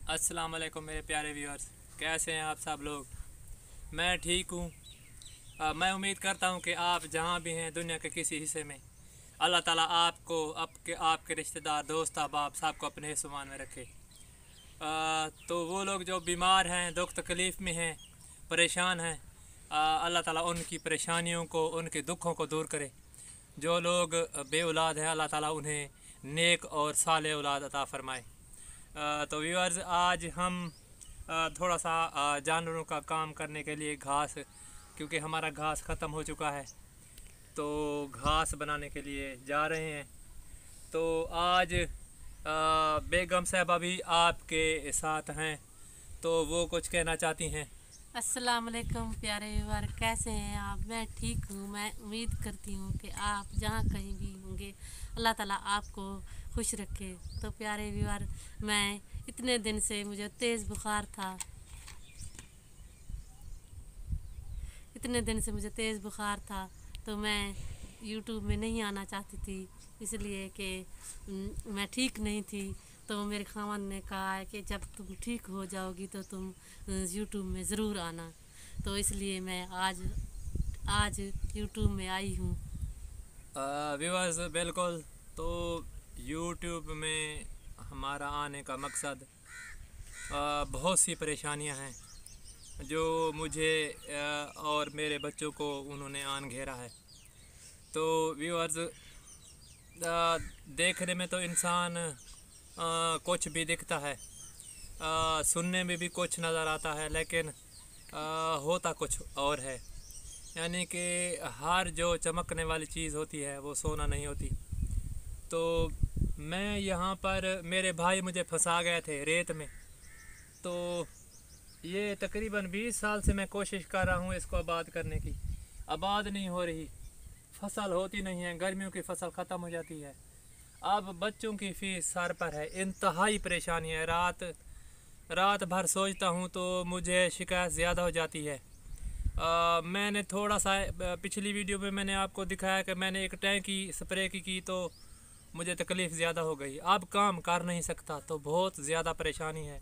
अस्सलाम वालेकुम मेरे प्यारे व्यूअर्स, कैसे हैं आप सब लोग। मैं ठीक हूँ। मैं उम्मीद करता हूँ कि आप जहाँ भी हैं दुनिया के किसी हिस्से में, अल्लाह ताला आपको आपके रिश्तेदार, दोस्त, अहबाब सबको अपने हिस्सों में रखे। तो वो लोग जो बीमार हैं, दुख तकलीफ़ में हैं, परेशान हैं, अल्लाह ताला उनकी परेशानियों को, उनके दुखों को दूर करे। जो लोग बे औलाद हैं, अल्लाह ताला उन्हें नेक और साले औलाद अता फ़रमाए। तो व्यूअर्स, आज हम थोड़ा सा जानवरों का काम करने के लिए घास, क्योंकि हमारा घास ख़त्म हो चुका है, तो घास बनाने के लिए जा रहे हैं। तो आज बेगम साहबा भी आपके साथ हैं, तो वो कुछ कहना चाहती हैं। अस्सलाम वालेकुम प्यारे व्यूअर, कैसे हैं आप। मैं ठीक हूँ। मैं उम्मीद करती हूँ कि आप जहाँ कहीं भी होंगे अल्लाह ताला आपको खुश रखे। तो प्यारे व्यूअर, मैं इतने दिन से मुझे तेज़ बुखार था, तो मैं यूट्यूब में नहीं आना चाहती थी, इसलिए कि मैं ठीक नहीं थी। तो मेरे खामन ने कहा है कि जब तुम ठीक हो जाओगी तो तुम यूट्यूब में ज़रूर आना। तो इसलिए मैं आज यूट्यूब में आई हूँ। व्यूअर्स, बिल्कुल। तो यूट्यूब में हमारा आने का मकसद, बहुत सी परेशानियां हैं जो मुझे और मेरे बच्चों को उन्होंने आन घेरा है। तो व्यूअर्स, देखने में तो इंसान कुछ भी दिखता है, सुनने में भी कुछ नज़र आता है, लेकिन होता कुछ और है। यानी कि हर जो चमकने वाली चीज़ होती है वो सोना नहीं होती। तो मैं यहाँ पर, मेरे भाई मुझे फंसा गए थे रेत में। तो ये तकरीबन 20 साल से मैं कोशिश कर रहा हूँ इसको आबाद करने की, आबाद नहीं हो रही, फसल होती नहीं है, गर्मियों की फसल ख़त्म हो जाती है। अब बच्चों की फ़ीस सर पर है, इंतहाई परेशानी है। रात भर सोचता हूँ तो मुझे शिकायत ज़्यादा हो जाती है। मैंने थोड़ा सा पिछली वीडियो में मैंने आपको दिखाया कि मैंने एक टैंकी स्प्रे की तो मुझे तकलीफ़ ज़्यादा हो गई। अब काम कर नहीं सकता, तो बहुत ज़्यादा परेशानी है।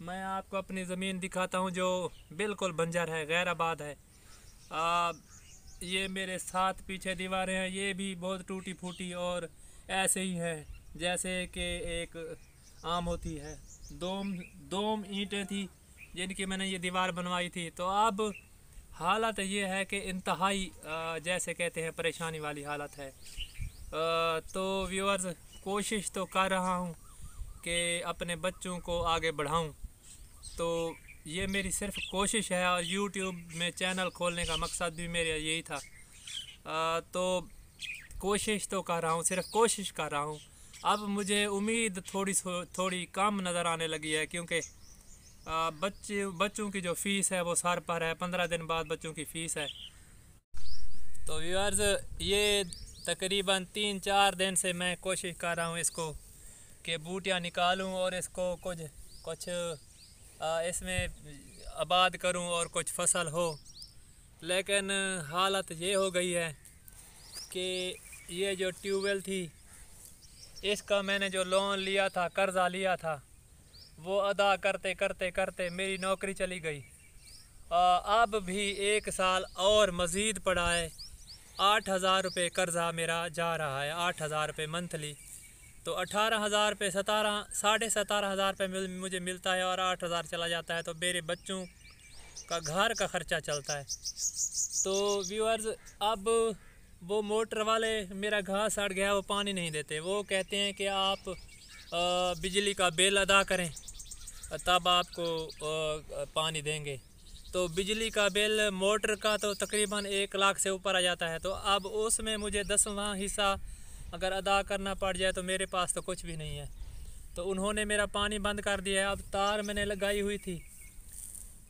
मैं आपको अपनी ज़मीन दिखाता हूँ जो बिल्कुल बंजर है, गैर आबाद है। ये मेरे साथ पीछे दीवारें हैं, ये भी बहुत टूटी फूटी और ऐसे ही है जैसे कि एक आम होती है। दोम ईंटें थी जिनकी मैंने ये दीवार बनवाई थी। तो अब हालत ये है कि इंतहाई, जैसे कहते हैं, परेशानी वाली हालत है। तो व्यूअर्स, कोशिश तो कर रहा हूँ कि अपने बच्चों को आगे बढ़ाऊँ। तो ये मेरी सिर्फ कोशिश है, और यूट्यूब में चैनल खोलने का मकसद भी मेरा यही था। तो कोशिश तो कर रहा हूँ, सिर्फ कोशिश कर रहा हूँ। अब मुझे उम्मीद थोड़ी कम नज़र आने लगी है, क्योंकि बच्चों की जो फ़ीस है वो सर पर है। 15 दिन बाद बच्चों की फ़ीस है। तो व्यूअर्स, ये तकरीबन 3-4 दिन से मैं कोशिश कर रहा हूँ इसको कि बूटियाँ निकालूँ और इसको कुछ इसमें आबाद करूं और कुछ फसल हो। लेकिन हालत ये हो गई है कि ये जो ट्यूबवेल थी, इसका मैंने जो लोन लिया था, कर्ज़ा लिया था, वो अदा करते करते करते मेरी नौकरी चली गई। अब भी 1 साल और मज़ीद पड़ा है। 8,000 रुपये कर्ज़ा मेरा जा रहा है, 8,000 रुपये मंथली। तो 18,000 रुपये, 17,500 रुपये मुझे मिलता है, और 8,000 चला जाता है। तो मेरे बच्चों का घर का ख़र्चा चलता है। तो व्यूअर्स, अब वो मोटर वाले, मेरा घास सड़ गया, वो पानी नहीं देते। वो कहते हैं कि आप बिजली का बिल अदा करें, तब आपको पानी देंगे। तो बिजली का बिल मोटर का तो तकरीबन 1 लाख से ऊपर आ जाता है। तो अब उसमें मुझे 10वां हिस्सा अगर अदा करना पड़ जाए तो मेरे पास तो कुछ भी नहीं है। तो उन्होंने मेरा पानी बंद कर दिया है। अब तार मैंने लगाई हुई थी,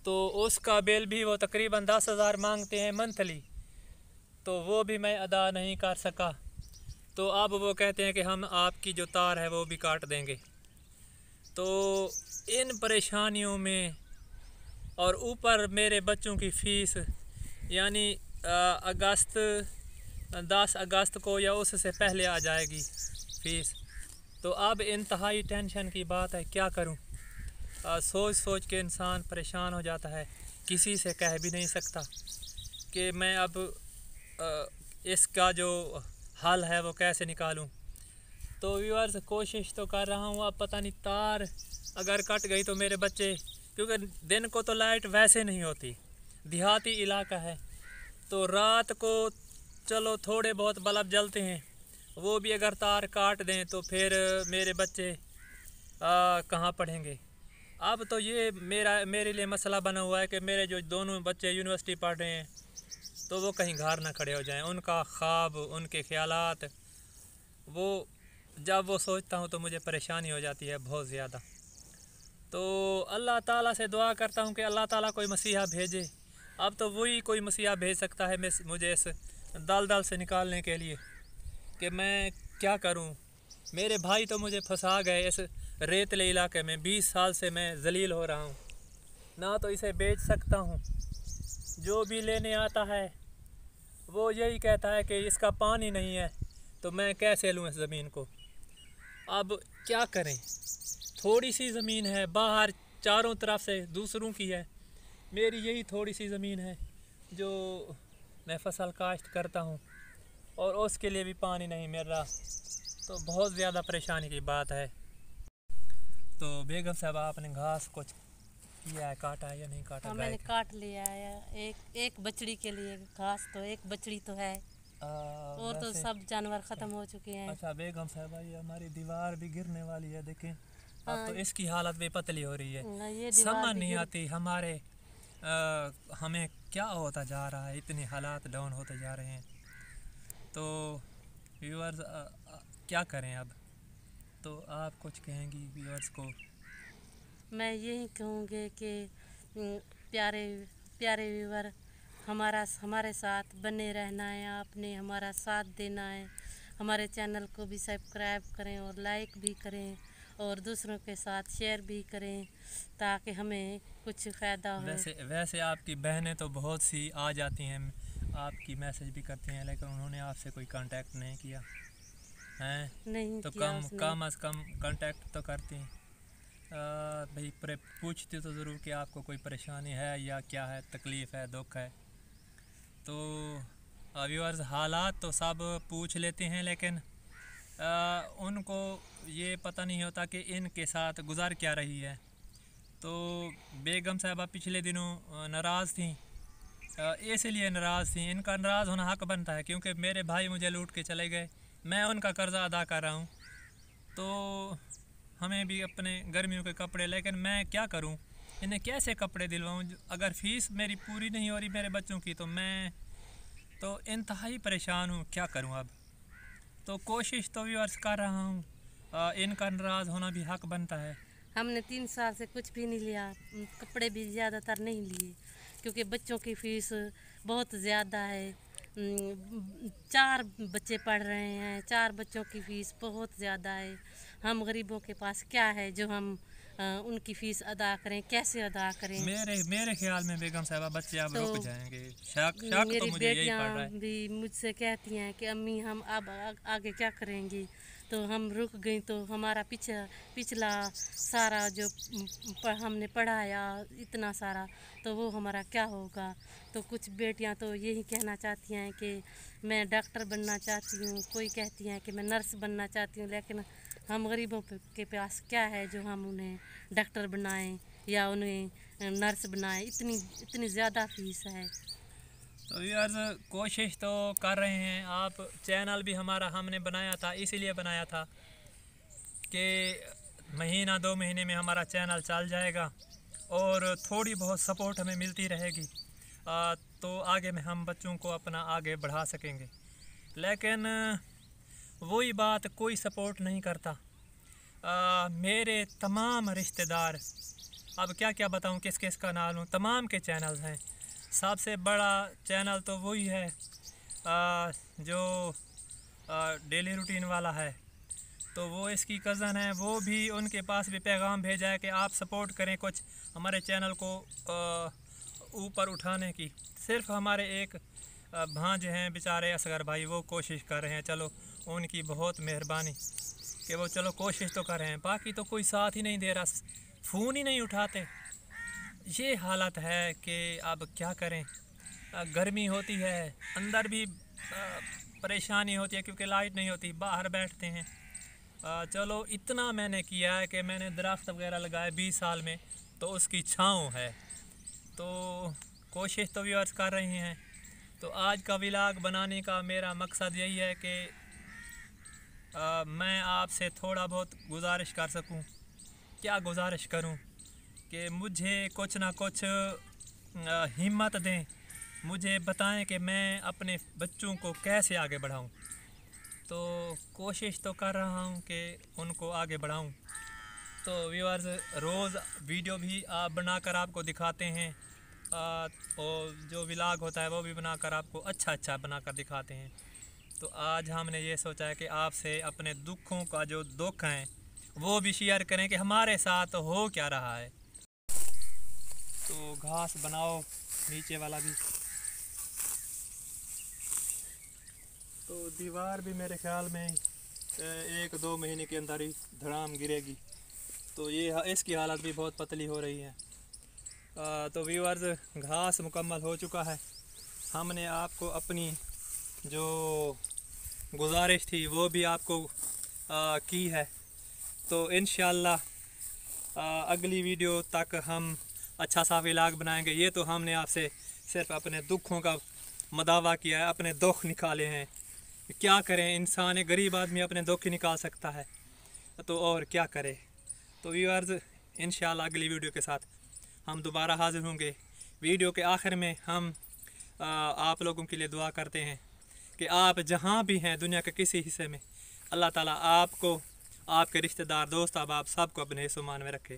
तो उसका बिल भी वो तकरीबन 10,000 मांगते हैं मंथली, तो वो भी मैं अदा नहीं कर सका। तो अब वो कहते हैं कि हम आपकी जो तार है वो भी काट देंगे। तो इन परेशानियों में, और ऊपर मेरे बच्चों की फ़ीस, यानी 10 अगस्त को या उससे पहले आ जाएगी फ़ीस। तो अब इंतहाई टेंशन की बात है, क्या करूं। सोच सोच के इंसान परेशान हो जाता है, किसी से कह भी नहीं सकता कि मैं अब इसका जो हल है वो कैसे निकालूं। तो व्यूअर्स कोशिश तो कर रहा हूँ, अब पता नहीं तार अगर कट गई तो मेरे बच्चे, क्योंकि दिन को तो लाइट वैसे नहीं होती, देहाती इलाका है, तो रात को चलो थोड़े बहुत बल्ब जलते हैं, वो भी अगर तार काट दें तो फिर मेरे बच्चे कहाँ पढ़ेंगे। अब तो ये मेरे लिए मसला बना हुआ है कि मेरे जो दोनों बच्चे यूनिवर्सिटी पढ़ रहे हैं तो वो कहीं घर ना खड़े हो जाएं, उनका ख्वाब, उनके ख्यालात, वो जब वो सोचता हूँ तो मुझे परेशानी हो जाती है बहुत ज़्यादा। तो अल्लाह ताला से दुआ करता हूँ कि अल्लाह ताला कोई मसीहा भेजे। अब तो वही कोई मसीहा भेज सकता है मुझे इस दलदल से निकालने के लिए कि मैं क्या करूँ। मेरे भाई तो मुझे फंसा गए इस रेतले इलाके में, 20 साल से मैं जलील हो रहा हूँ, ना तो इसे बेच सकता हूँ, जो भी लेने आता है वो यही कहता है कि इसका पानी नहीं है, तो मैं कैसे लूँ इस ज़मीन को। अब क्या करें, थोड़ी सी ज़मीन है, बाहर चारों तरफ से दूसरों की है, मेरी यही थोड़ी सी ज़मीन है जो मैं फसल काश्त करता हूँ और उसके लिए भी पानी नहीं मिल रहा, तो बहुत ज़्यादा परेशानी की बात है। तो बेगम साहब आपने घास कुछ किया है, काटा है या नहीं काटा? हाँ, मैंने काट लिया है। एक बछड़ी के लिए घास, तो एक बछड़ी तो है, और तो सब जानवर ख़त्म हो चुके हैं। अच्छा बेगम साहब, ये हमारी दीवार भी गिरने वाली है, देखें। हाँ, अब तो इसकी हालत भी पतली हो रही है, ये समझ नहीं आती हमारे हमें क्या होता जा रहा है, इतने हालात डाउन होते जा रहे हैं। तो व्यूअर्स क्या करें अब, तो आप कुछ कहेंगी व्यूअर्स को? मैं यही कहूँगी कि प्यारे प्यारे व्यूअर, हमारे साथ बने रहना है, आपने हमारा साथ देना है। हमारे चैनल को भी सब्सक्राइब करें और लाइक भी करें और दूसरों के साथ शेयर भी करें ताकि हमें कुछ फ़ायदा हो। वैसे आपकी बहनें तो बहुत सी आ जाती हैं, आपकी मैसेज भी करती हैं, लेकिन उन्होंने आपसे कोई कांटेक्ट नहीं किया हैं? नहीं तो किया कम अज़ कम कांटेक्ट तो करती हैं भाई, पूछती तो ज़रूर कि आपको कोई परेशानी है या क्या है, तकलीफ़ है, दुख है। तो व्यूअर्स हालात तो सब पूछ लेते हैं, लेकिन उनको ये पता नहीं होता कि इनके साथ गुज़र क्या रही है। तो बेगम साहबा पिछले दिनों नाराज़ थी, इसलिए नाराज़ थी, इनका नाराज़ होना हक बनता है, क्योंकि मेरे भाई मुझे लूट के चले गए, मैं उनका कर्ज़ा अदा कर रहा हूँ, तो हमें भी अपने गर्मियों के कपड़े, लेकिन मैं क्या करूँ, इन्हें कैसे कपड़े दिलवाऊँ? अगर फ़ीस मेरी पूरी नहीं हो रही मेरे बच्चों की, तो मैं तो इंतहाई परेशान हूँ, क्या करूँ अब। तो कोशिश तो व्यूअर्स कर रहा हूँ, इनका नाराज़ होना भी हक बनता है। हमने 3 साल से कुछ भी नहीं लिया, कपड़े भी ज़्यादातर नहीं लिए, क्योंकि बच्चों की फ़ीस बहुत ज़्यादा है। 4 बच्चे पढ़ रहे हैं, 4 बच्चों की फ़ीस बहुत ज़्यादा है। हम गरीबों के पास क्या है जो हम उनकी फ़ीस अदा करें, कैसे अदा करें? मेरे ख्याल में बेगम साहबा बच्चे अब रुक जाएंगे, शक मेरी तो मुझे यही पड़ रहा है। बेटियां भी मुझसे कहती हैं कि अम्मी हम अब आगे क्या करेंगी, तो हम रुक गई तो हमारा पिछला सारा जो हमने पढ़ाया इतना सारा, तो वो हमारा क्या होगा। तो कुछ बेटियां तो यही कहना चाहती हैं कि मैं डॉक्टर बनना चाहती हूँ, कोई कहती हैं कि मैं नर्स बनना चाहती हूँ, लेकिन हम गरीबों के पास क्या है जो हम उन्हें डॉक्टर बनाएं या उन्हें नर्स बनाएं, इतनी ज़्यादा फीस है। तो यार कोशिश तो कर रहे हैं, आप चैनल भी हमारा हमने बनाया था, इसीलिए बनाया था कि महीना 2 महीने में हमारा चैनल चल जाएगा और थोड़ी बहुत सपोर्ट हमें मिलती रहेगी, तो आगे में हम बच्चों को अपना आगे बढ़ा सकेंगे। लेकिन वही बात, कोई सपोर्ट नहीं करता। मेरे तमाम रिश्तेदार, अब क्या क्या बताऊं, किस किस का नाम लूँ, तमाम के चैनल्स हैं। सबसे बड़ा चैनल तो वही है जो डेली रूटीन वाला है, तो वो इसकी कज़न है, वो भी उनके पास भी पैगाम भेजा है कि आप सपोर्ट करें कुछ हमारे चैनल को ऊपर उठाने की। सिर्फ हमारे एक भांजे हैं बेचारे असगर भाई, वो कोशिश कर रहे हैं, चलो उनकी बहुत मेहरबानी कि वो चलो कोशिश तो कर रहे हैं, बाकी तो कोई साथ ही नहीं दे रहा। फ़ोन ही नहीं उठाते। ये हालत है कि अब क्या करें। गर्मी होती है, अंदर भी परेशानी होती है क्योंकि लाइट नहीं होती, बाहर बैठते हैं। चलो इतना मैंने किया है कि मैंने दरख्त वगैरह लगाए 20 साल में, तो उसकी छाँव है। तो कोशिश तो व्यूअर्स कर रहे हैं। तो आज का व्लॉग बनाने का मेरा मकसद यही है कि मैं आपसे थोड़ा बहुत गुजारिश कर सकूं। क्या गुजारिश करूं कि मुझे कुछ ना कुछ हिम्मत दें, मुझे बताएं कि मैं अपने बच्चों को कैसे आगे बढ़ाऊं। तो कोशिश तो कर रहा हूं कि उनको आगे बढ़ाऊं। तो व्यूअर्स, रोज़ वीडियो भी बनाकर आपको दिखाते हैं, और जो व्लॉग होता है वो भी बनाकर आपको अच्छा बनाकर दिखाते हैं। तो आज हमने ये सोचा है कि आपसे अपने दुखों का जो दुख हैं वो भी शेयर करें कि हमारे साथ हो क्या रहा है। तो घास बनाओ नीचे वाला भी। तो दीवार भी मेरे ख्याल में 1-2 महीने के अंदर ही धड़ाम गिरेगी। तो ये इसकी हालत भी बहुत पतली हो रही है। तो व्यूअर्स, घास मुकम्मल हो चुका है। हमने आपको अपनी जो गुजारिश थी वो भी आपको की है। तो इंशाअल्लाह अगली वीडियो तक हम अच्छा सा व्लॉग बनाएंगे। ये तो हमने आपसे सिर्फ अपने दुखों का मदावा किया है, अपने दुख निकाले हैं। क्या करें, इंसान गरीब आदमी अपने दुख ही निकाल सकता है, तो और क्या करे। तो व्यूअर्स, इंशाअल्लाह अगली वीडियो के साथ हम दोबारा हाजिर होंगे। वीडियो के आखिर में हम आप लोगों के लिए दुआ करते हैं कि आप जहाँ भी हैं दुनिया के किसी हिस्से में, अल्लाह ताला आपको, आपके रिश्तेदार, दोस्त, अहबाब सबको अपने हिस्सों में रखे।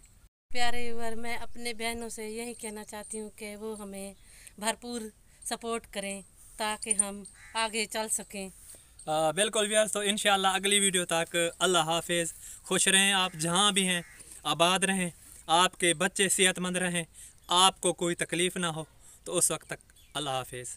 प्यारे व्यूअर, मैं अपने बहनों से यही कहना चाहती हूँ कि वो हमें भरपूर सपोर्ट करें ताकि हम आगे चल सकें। बिल्कुल व्यूअर्स, तो इंशाअल्लाह अगली वीडियो तक अल्लाह हाफिज़। खुश रहें आप जहाँ भी हैं, आबाद रहें, आपके बच्चे सेहतमंद रहें, आपको कोई तकलीफ़ ना हो। तो उस वक्त तक अल्लाह हाफिज़।